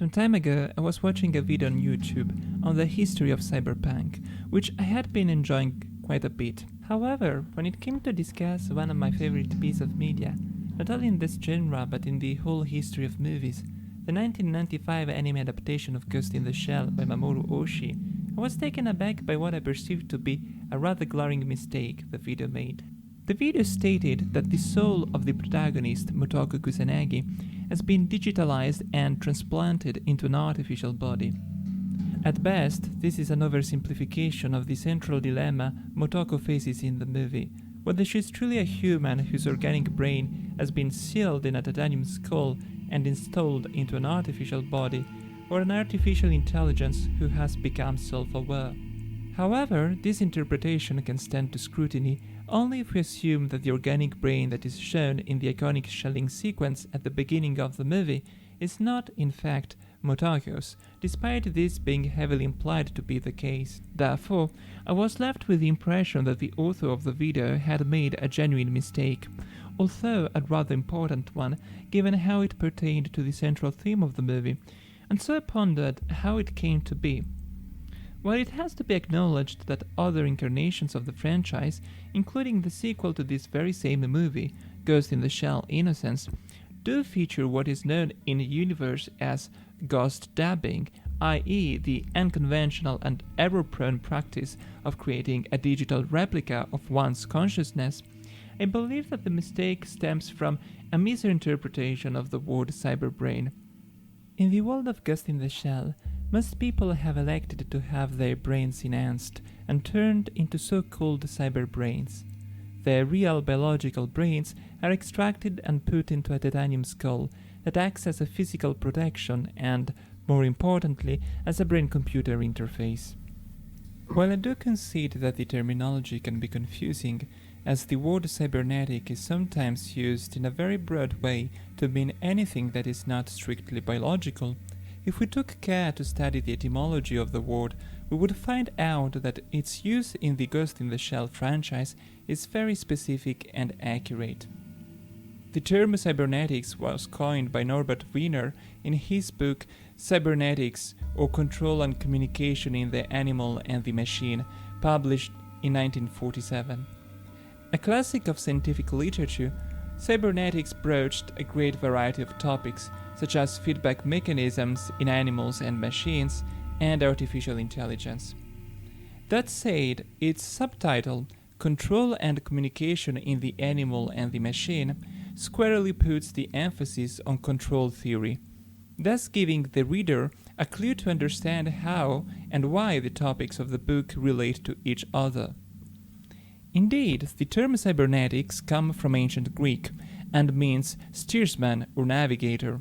Some time ago, I was watching a video on YouTube on the history of cyberpunk, which I had been enjoying quite a bit. However, when it came to discuss one of my favorite pieces of media, not only in this genre but in the whole history of movies, the 1995 anime adaptation of Ghost in the Shell by Mamoru Oshii, I was taken aback by what I perceived to be a rather glaring mistake the video made. The video stated that the soul of the protagonist, Motoko Kusanagi, has been digitalized and transplanted into an artificial body. At best, this is an oversimplification of the central dilemma Motoko faces in the movie, whether she is truly a human whose organic brain has been sealed in a titanium skull and installed into an artificial body, or an artificial intelligence who has become self-aware. However, this interpretation can stand to scrutiny only if we assume that the organic brain that is shown in the iconic shelling sequence at the beginning of the movie is not, in fact, Motoko's, despite this being heavily implied to be the case. Therefore, I was left with the impression that the author of the video had made a genuine mistake, although a rather important one, given how it pertained to the central theme of the movie, and so I pondered how it came to be. While it has to be acknowledged that other incarnations of the franchise, including the sequel to this very same movie, Ghost in the Shell Innocence, do feature what is known in the universe as ghost dabbing, i.e. the unconventional and error-prone practice of creating a digital replica of one's consciousness, I believe that the mistake stems from a misinterpretation of the word cyberbrain. In the world of Ghost in the Shell, most people have elected to have their brains enhanced and turned into so-called cyberbrains. Their real biological brains are extracted and put into a titanium skull that acts as a physical protection and, more importantly, as a brain-computer interface. While I do concede that the terminology can be confusing, as the word cybernetic is sometimes used in a very broad way to mean anything that is not strictly biological, if we took care to study the etymology of the word, we would find out that its use in the Ghost in the Shell franchise is very specific and accurate. The term cybernetics was coined by Norbert Wiener in his book Cybernetics, or Control and Communication in the Animal and the Machine, published in 1947. A classic of scientific literature, cybernetics broached a great variety of topics, such as feedback mechanisms in animals and machines, and artificial intelligence. That said, its subtitle, Control and Communication in the Animal and the Machine, squarely puts the emphasis on control theory, thus giving the reader a clue to understand how and why the topics of the book relate to each other. Indeed, the term cybernetics comes from ancient Greek and means steersman or navigator.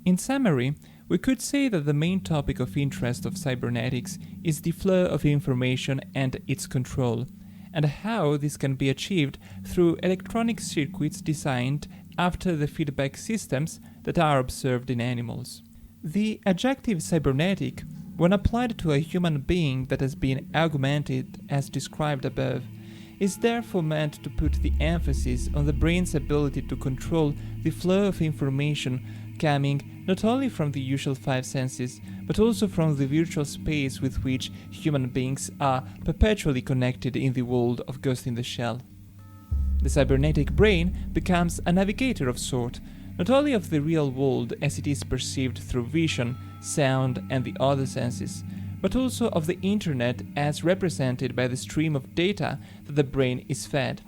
In summary, we could say that the main topic of interest of cybernetics is the flow of information and its control, and how this can be achieved through electronic circuits designed after the feedback systems that are observed in animals. The adjective cybernetic, when applied to a human being that has been augmented as described above, is therefore meant to put the emphasis on the brain's ability to control the flow of information coming not only from the usual five senses, but also from the virtual space with which human beings are perpetually connected in the world of Ghost in the Shell. The cybernetic brain becomes a navigator of sort, not only of the real world as it is perceived through vision, sound, and the other senses, but also of the internet as represented by the stream of data that the brain is fed.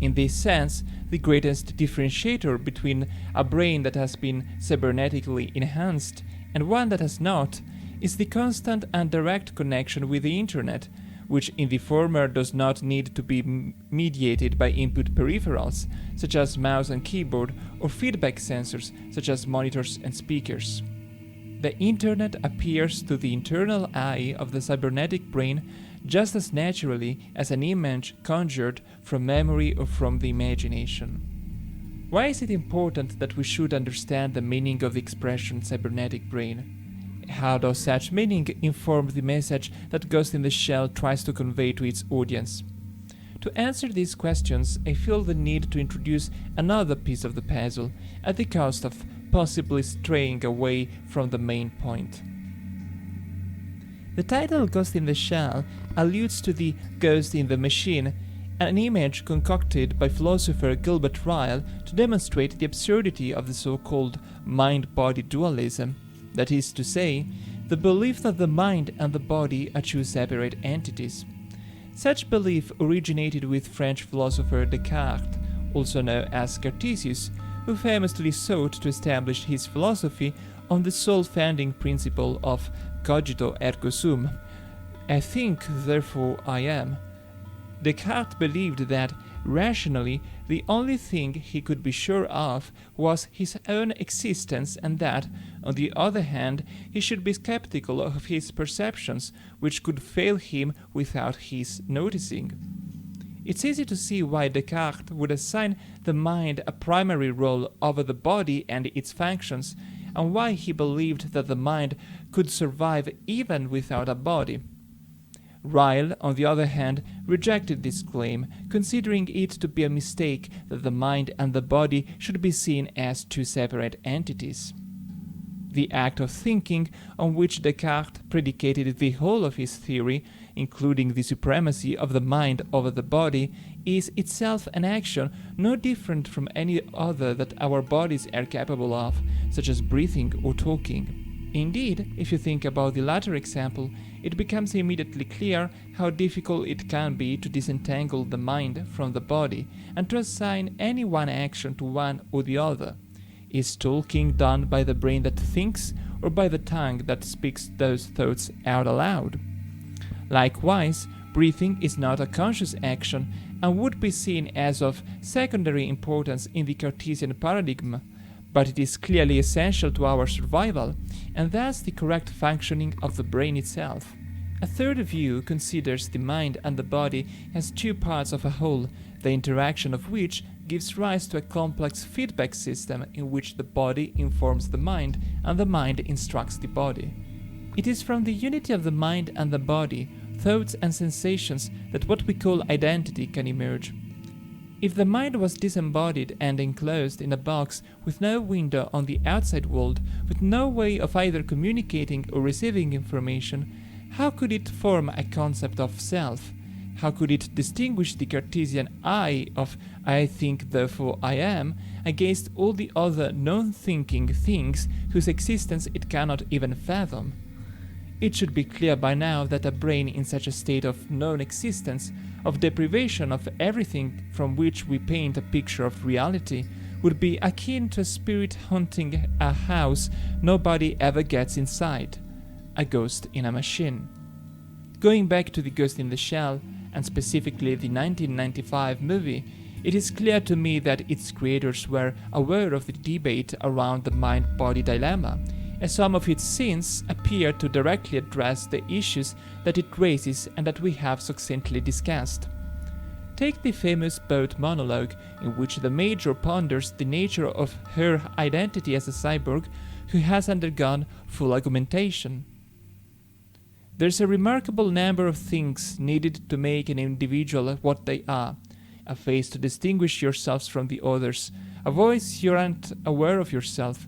In this sense, the greatest differentiator between a brain that has been cybernetically enhanced and one that has not is the constant and direct connection with the internet, which in the former does not need to be mediated by input peripherals, such as mouse and keyboard, or feedback sensors, such as monitors and speakers. The internet appears to the internal eye of the cybernetic brain just as naturally as an image conjured from memory or from the imagination. Why is it important that we should understand the meaning of the expression cybernetic brain? How does such meaning inform the message that Ghost in the Shell tries to convey to its audience? To answer these questions, I feel the need to introduce another piece of the puzzle, at the cost of possibly straying away from the main point. The title Ghost in the Shell alludes to the ghost in the machine, an image concocted by philosopher Gilbert Ryle to demonstrate the absurdity of the so-called mind-body dualism, that is to say, the belief that the mind and the body are two separate entities. Such belief originated with French philosopher Descartes, also known as Cartesius, who famously sought to establish his philosophy on the soul-founding principle of cogito ergo sum, I think, therefore I am. Descartes believed that, rationally, the only thing he could be sure of was his own existence, and that, on the other hand, he should be skeptical of his perceptions, which could fail him without his noticing. It's easy to see why Descartes would assign the mind a primary role over the body and its functions, and why he believed that the mind could survive even without a body. Ryle, on the other hand, rejected this claim, considering it to be a mistake that the mind and the body should be seen as two separate entities. The act of thinking, on which Descartes predicated the whole of his theory, including the supremacy of the mind over the body, is itself an action no different from any other that our bodies are capable of, such as breathing or talking. Indeed, if you think about the latter example, it becomes immediately clear how difficult it can be to disentangle the mind from the body and to assign any one action to one or the other. Is talking done by the brain that thinks or by the tongue that speaks those thoughts out aloud? Likewise, breathing is not a conscious action and would be seen as of secondary importance in the Cartesian paradigm, but it is clearly essential to our survival, and thus the correct functioning of the brain itself. A third view considers the mind and the body as two parts of a whole, the interaction of which gives rise to a complex feedback system in which the body informs the mind and the mind instructs the body. It is from the unity of the mind and the body, thoughts and sensations, that what we call identity can emerge. If the mind was disembodied and enclosed in a box with no window on the outside world, with no way of either communicating or receiving information, how could it form a concept of self? How could it distinguish the Cartesian I of I think therefore I am against all the other non-thinking things whose existence it cannot even fathom? It should be clear by now that a brain in such a state of non-existence, of deprivation of everything from which we paint a picture of reality, would be akin to a spirit haunting a house nobody ever gets inside, a ghost in a machine. Going back to The Ghost in the Shell, and specifically the 1995 movie, it is clear to me that its creators were aware of the debate around the mind-body dilemma, as some of its scenes appear to directly address the issues that it raises and that we have succinctly discussed. Take the famous boat monologue, in which the Major ponders the nature of her identity as a cyborg who has undergone full augmentation. There's a remarkable number of things needed to make an individual what they are: a face to distinguish yourselves from the others, a voice you aren't aware of yourself,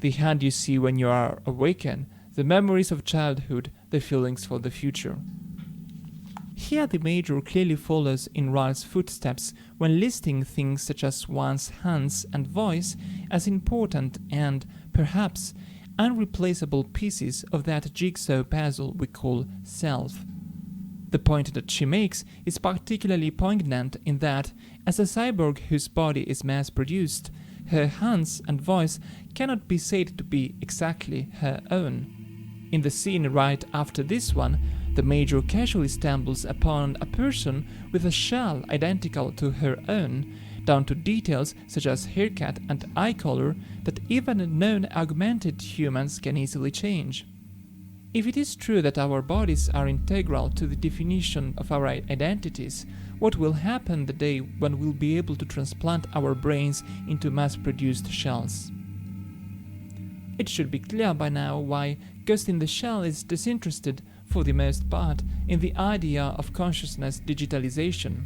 the hand you see when you are awakened, the memories of childhood, the feelings for the future. Here the Major clearly follows in Ryle's footsteps when listing things such as one's hands and voice as important and, perhaps, unreplaceable pieces of that jigsaw puzzle we call self. The point that she makes is particularly poignant in that, as a cyborg whose body is mass-produced, her hands and voice cannot be said to be exactly her own. In the scene right after this one, the Major casually stumbles upon a person with a shell identical to her own, down to details such as haircut and eye color that even non-augmented humans can easily change. If it is true that our bodies are integral to the definition of our identities, what will happen the day when we'll be able to transplant our brains into mass-produced shells? It should be clear by now why Ghost in the Shell is disinterested, for the most part, in the idea of consciousness digitalization.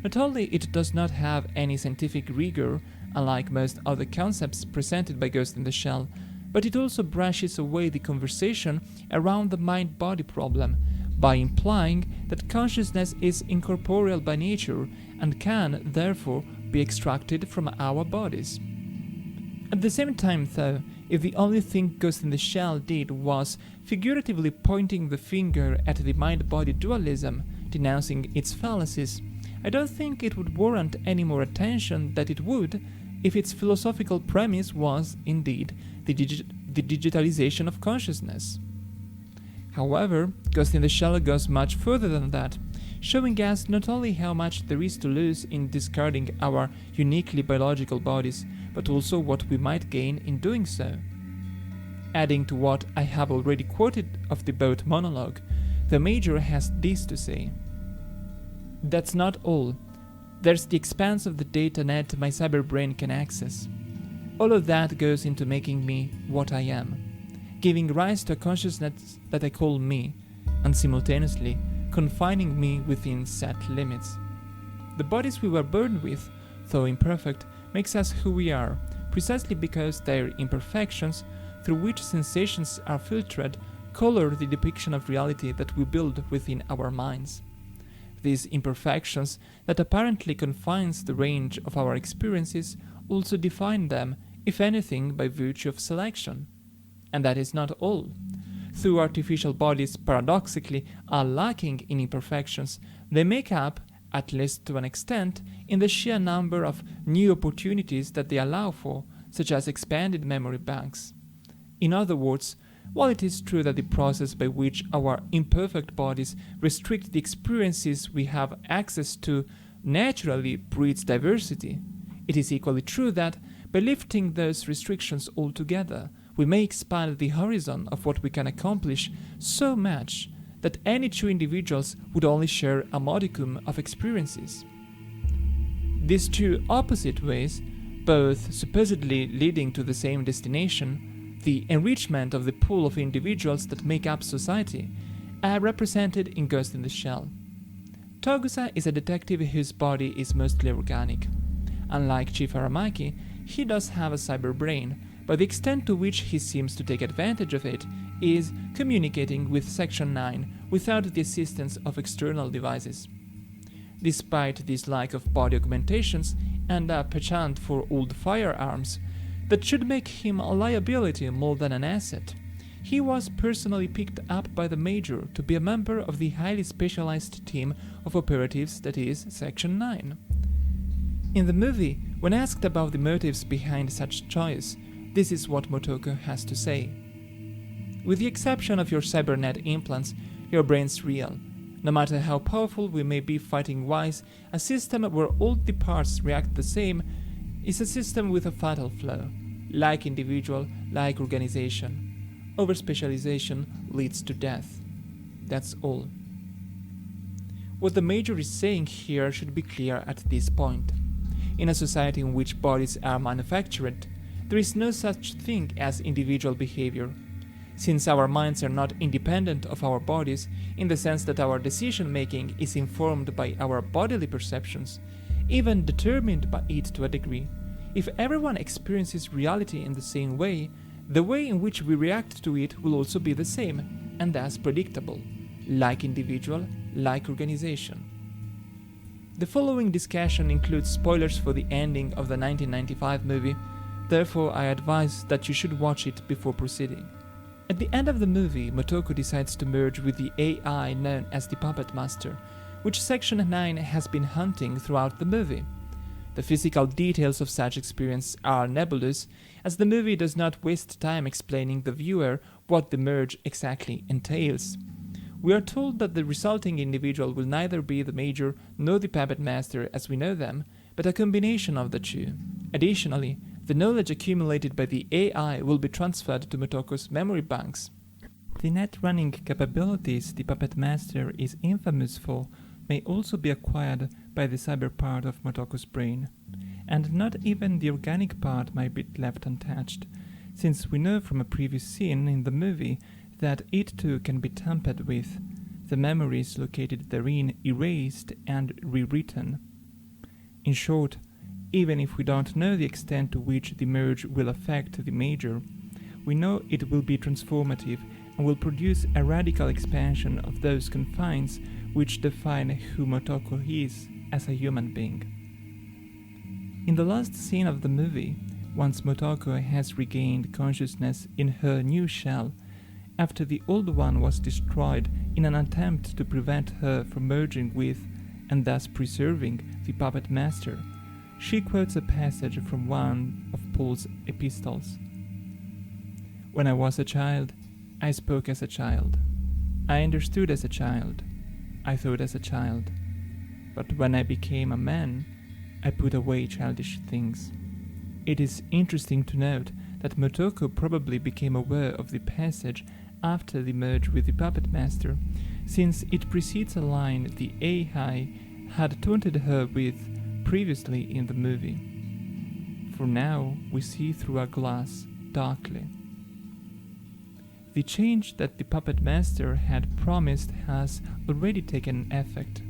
Not only it does not have any scientific rigor, unlike most other concepts presented by Ghost in the Shell, but it also brushes away the conversation around the mind-body problem by implying that consciousness is incorporeal by nature and can, therefore, be extracted from our bodies. At the same time, though, if the only thing Ghost in the Shell did was figuratively pointing the finger at the mind-body dualism, denouncing its fallacies, I don't think it would warrant any more attention than it would if its philosophical premise was, indeed, the digitalization of consciousness. However, Ghost in the Shell goes much further than that, showing us not only how much there is to lose in discarding our uniquely biological bodies, but also what we might gain in doing so. Adding to what I have already quoted of the boat monologue, the Major has this to say. That's not all. There's the expanse of the data net my cyberbrain can access. All of that goes into making me what I am, giving rise to a consciousness that I call me, and simultaneously confining me within set limits. The bodies we were born with, though imperfect, makes us who we are, precisely because their imperfections, through which sensations are filtered, color the depiction of reality that we build within our minds. These imperfections that apparently confines the range of our experiences also define them, if anything, by virtue of selection. And that is not all. Though artificial bodies paradoxically are lacking in imperfections, they make up, at least to an extent, in the sheer number of new opportunities that they allow for, such as expanded memory banks. In other words, while it is true that the process by which our imperfect bodies restrict the experiences we have access to naturally breeds diversity, it is equally true that, by lifting those restrictions altogether, we may expand the horizon of what we can accomplish so much that any two individuals would only share a modicum of experiences. These two opposite ways, both supposedly leading to the same destination, the enrichment of the pool of individuals that make up society, are represented in Ghost in the Shell. Togusa is a detective whose body is mostly organic. Unlike Chief Aramaki, he does have a cyber brain, but the extent to which he seems to take advantage of it is communicating with Section 9 without the assistance of external devices. Despite this lack of body augmentations and a penchant for old firearms, that should make him a liability more than an asset, he was personally picked up by the Major to be a member of the highly specialized team of operatives that is Section 9. In the movie, when asked about the motives behind such choice, this is what Motoko has to say. With the exception of your cybernet implants, your brain's real. No matter how powerful we may be fighting-wise, a system where all the parts react the same is a system with a fatal flaw. Like individual, like organization. Overspecialization leads to death. That's all. What the Major is saying here should be clear at this point. In a society in which bodies are manufactured, there is no such thing as individual behavior. Since our minds are not independent of our bodies, in the sense that our decision-making is informed by our bodily perceptions, even determined by it to a degree, if everyone experiences reality in the same way, the way in which we react to it will also be the same, and thus predictable, like individual, like organization. The following discussion includes spoilers for the ending of the 1995 movie, therefore I advise that you should watch it before proceeding. At the end of the movie, Motoko decides to merge with the AI known as the Puppet Master, which Section 9 has been hunting throughout the movie. The physical details of such experience are nebulous, as the movie does not waste time explaining the viewer what the merge exactly entails. We are told that the resulting individual will neither be the Major nor the Puppet Master as we know them, but a combination of the two. Additionally, the knowledge accumulated by the AI will be transferred to Motoko's memory banks. The net running capabilities the Puppet Master is infamous for may also be acquired by the cyber part of Motoko's brain, and not even the organic part might be left untouched, since we know from a previous scene in the movie that it too can be tampered with, the memories located therein erased and rewritten. In short, Even if we don't know the extent to which the merge will affect the major, we know it will be transformative and will produce a radical expansion of those confines which define who Motoko is as a human being. In the last scene of the movie, once Motoko has regained consciousness in her new shell, after the old one was destroyed in an attempt to prevent her from merging with, and thus preserving, the puppet master, she quotes a passage from one of Paul's epistles. "When I was a child, I spoke as a child. I understood as a child. I thought as a child. But when I became a man, I put away childish things." It is interesting to note that Motoko probably became aware of the passage after the merge with the puppet master, since it precedes a line the Ahai had taunted her with previously in the movie. "For now we see through a glass darkly." The change that the puppet master had promised has already taken effect.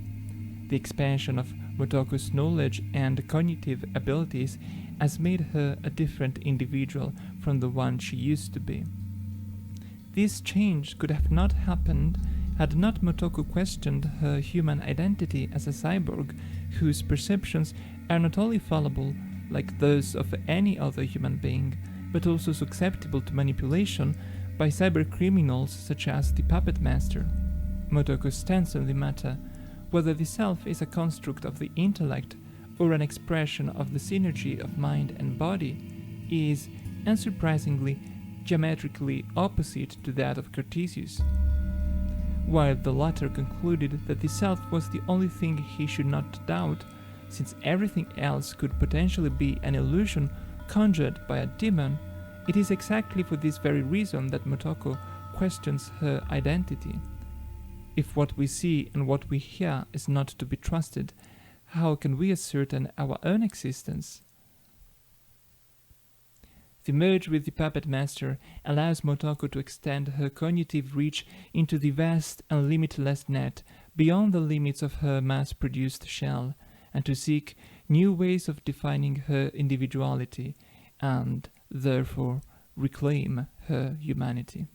The expansion of Motoko's knowledge and cognitive abilities has made her a different individual from the one she used to be. This change could have not happened had not Motoko questioned her human identity as a cyborg whose perceptions are not only fallible like those of any other human being, but also susceptible to manipulation by cybercriminals such as the puppet master. Motoko's stance on the matter, whether the self is a construct of the intellect or an expression of the synergy of mind and body, is, unsurprisingly, diametrically opposite to that of Cartesius. While the latter concluded that the self was the only thing he should not doubt, since everything else could potentially be an illusion conjured by a demon, it is exactly for this very reason that Motoko questions her identity. If what we see and what we hear is not to be trusted, how can we ascertain our own existence? The merge with the puppet master allows Motoko to extend her cognitive reach into the vast and limitless net beyond the limits of her mass-produced shell, and to seek new ways of defining her individuality, and therefore reclaim her humanity.